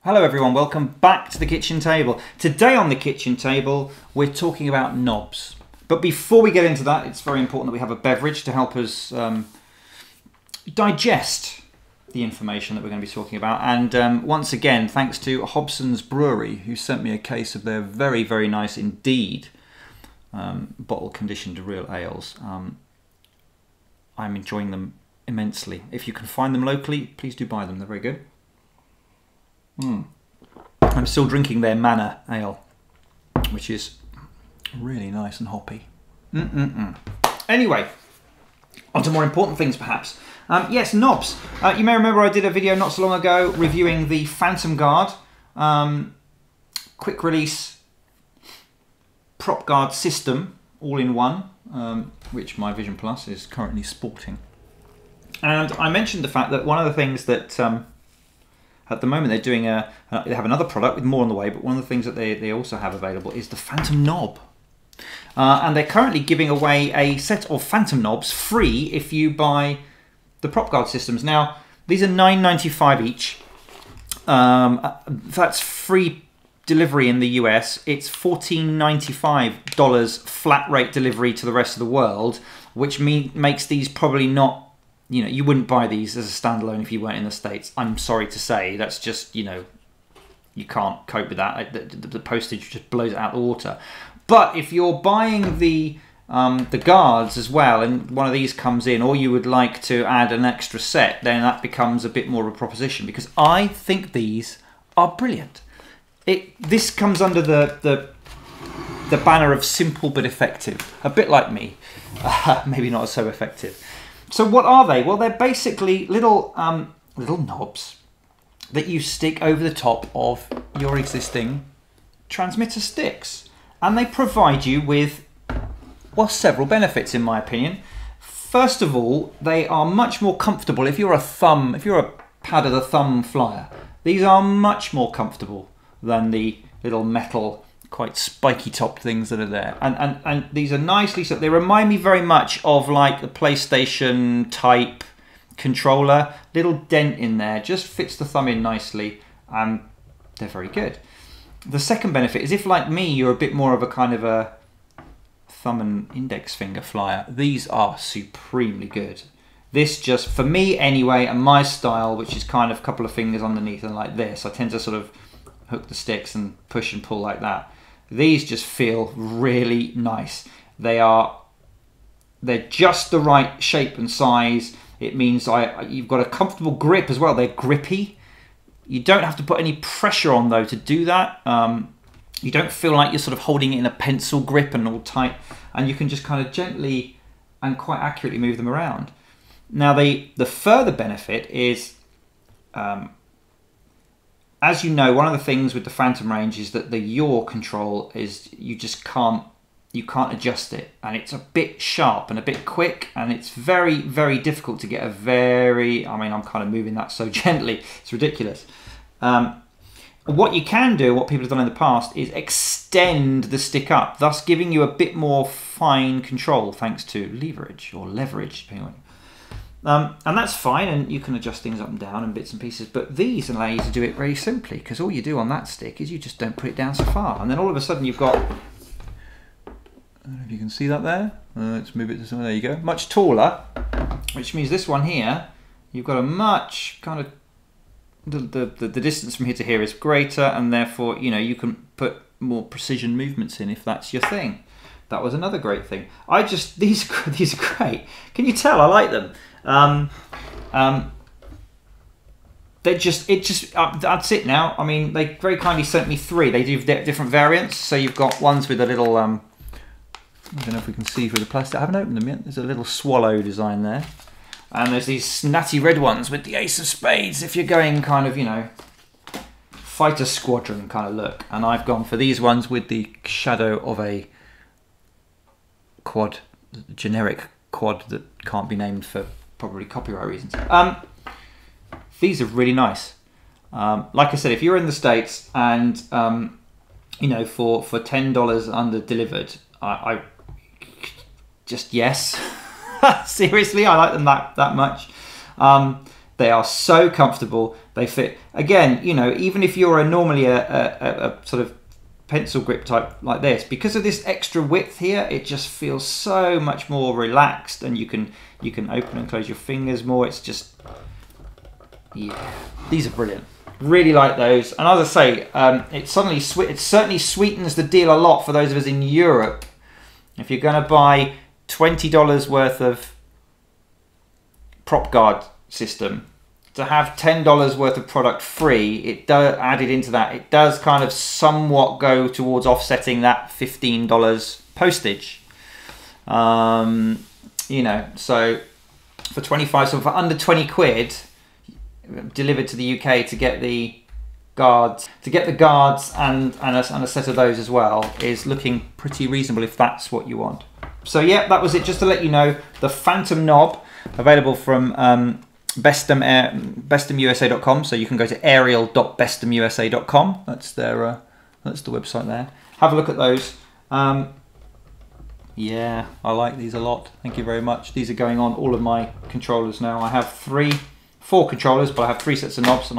Hello everyone, welcome back to the kitchen table. Today on the kitchen table we're talking about knobs. But before we get into that, it's very important that we have a beverage to help us digest the information that we're going to be talking about. And once again, thanks to Hobson's Brewery, who sent me a case of their very, very nice indeed bottle conditioned real ales. I'm enjoying them immensely. If you can find them locally, please do buy them, they're very good. I'm still drinking their Manor Ale, which is really nice and hoppy. Anyway, on to more important things perhaps. Yes, knobs. You may remember I did a video not so long ago reviewing the Phantom Guard quick release prop guard system all in one, which my Vision Plus is currently sporting. And I mentioned the fact that one of the things that at the moment they're doing they have another product with more on the way, but one of the things that they also have available is the Phantom knob. And they're currently giving away a set of Phantom knobs free if you buy the prop guard systems. Now, these are $9.95 each. That's free delivery in the US. It's $14.95 flat rate delivery to the rest of the world, which makes these probably not, you know, you wouldn't buy these as a standalone if you weren't in the States. I'm sorry to say, that's just, you know, you can't cope with that. The postage just blows it out the water. But if you're buying the guards as well, and one of these comes in, or you would like to add an extra set, then that becomes a bit more of a proposition, because I think these are brilliant. This comes under the banner of simple but effective, a bit like me, maybe not so effective. So what are they? Well, they're basically little knobs that you stick over the top of your existing transmitter sticks. And they provide you with, well, several benefits in my opinion. First of all, they are much more comfortable. If you're a pad of the thumb flyer, these are much more comfortable than the little metal, quite spiky top things that are there. And these are nicely set. They remind me very much of like the PlayStation type controller. Little dent in there, just fits the thumb in nicely, and they're very good. The second benefit is if, like me, you're a bit more of a kind of a thumb and index finger flyer, these are supremely good. This just, for me anyway, and my style, which is kind of a couple of fingers underneath and like this, I tend to sort of hook the sticks and push and pull like that. These just feel really nice. They're just the right shape and size. It means you've got a comfortable grip as well. They're grippy. You don't have to put any pressure on though to do that. You don't feel like you're sort of holding it in a pencil grip and all tight, and you can just kind of gently and quite accurately move them around. Now the further benefit is, as you know, one of the things with the Phantom range is that the yaw control is you can't adjust it, and it's a bit sharp and a bit quick, and it's very, very difficult to get a I'm kind of moving that so gently, it's ridiculous. What you can do, what people have done in the past, is extend the stick up, thus giving you a bit more fine control thanks to leverage, depending on. And that's fine, and you can adjust things up and down and bits and pieces, but these allow you to do it very simply, because all you do on that stick is you just don't put it down so far, and then all of a sudden you've got, I don't know if you can see that there, let's move it to somewhere, there you go, much taller, which means this one here, you've got a much kind of, the distance from here to here is greater, and therefore, you know, you can put more precision movements in if that's your thing. That was another great thing. These are great. Can you tell I like them? That's it now. I mean, they very kindly sent me 3. They do different variants. So you've got ones with a little, I don't know if we can see through the plastic. I haven't opened them yet. There's a little swallow design there. And there's these snatty red ones with the Ace of Spades if you're going kind of, you know, fighter squadron kind of look. And I've gone for these ones with the shadow of a quad, generic quad that can't be named for probably copyright reasons. These are really nice. Like I said, if you're in the States and you know, for $10 under delivered, I just yes. Seriously, I like them that much. They are so comfortable. They fit. Again, you know, even if you're normally a sort of pencil grip type like this, because of this extra width here, it just feels so much more relaxed, and you can open and close your fingers more. It's just, yeah, these are brilliant. Really like those. And as I say, it certainly sweetens the deal a lot for those of us in Europe. If you're going to buy $20 worth of prop guard system, to have $10 worth of product free, it does added into that. It does kind of somewhat go towards offsetting that $15 postage. You know, so for 25, so for under 20 quid, delivered to the UK to get the guards, and a set of those as well is looking pretty reasonable if that's what you want. So yeah, that was it. Just to let you know, the Phantom knob available from BestemUSA.com. So you can go to ariel.bestemusa.com. That's their that's the website there. Have a look at those. Yeah, I like these a lot. Thank you very much. These are going on all of my controllers now. I have 4 controllers, but I have 3 sets of knobs, and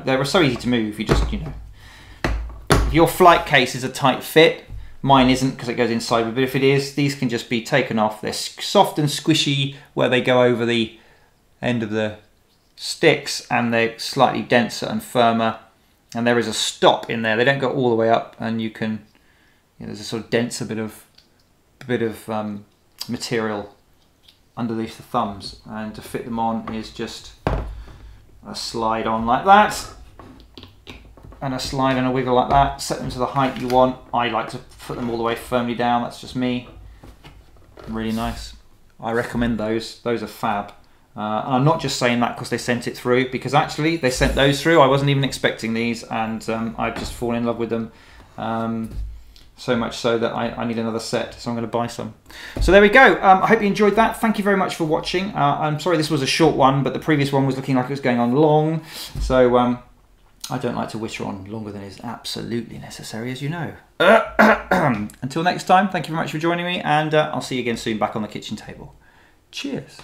they're so easy to move. You just, you know, if your flight case is a tight fit, mine isn't because it goes inside, but if it is, these can just be taken off. They're soft and squishy where they go over the end of the sticks, and they're slightly denser and firmer, and there is a stop in there. They don't go all the way up, and you can, you know, there's a sort of denser bit of material underneath the thumbs, and to fit them on is just a slide on like that, and a slide and a wiggle like that. Set them to the height you want. I like to put them all the way firmly down. That's just me. Really nice. I recommend those. Those are fab. And I'm not just saying that because they sent it through, because actually they sent those through. I wasn't even expecting these, and I've just fallen in love with them. So much so that I need another set, so I'm going to buy some. So there we go. I hope you enjoyed that. Thank you very much for watching. I'm sorry this was a short one, but the previous one was looking like it was going on long. So I don't like to witter on longer than is absolutely necessary, as you know. Until next time, thank you very much for joining me, and I'll see you again soon back on the kitchen table. Cheers.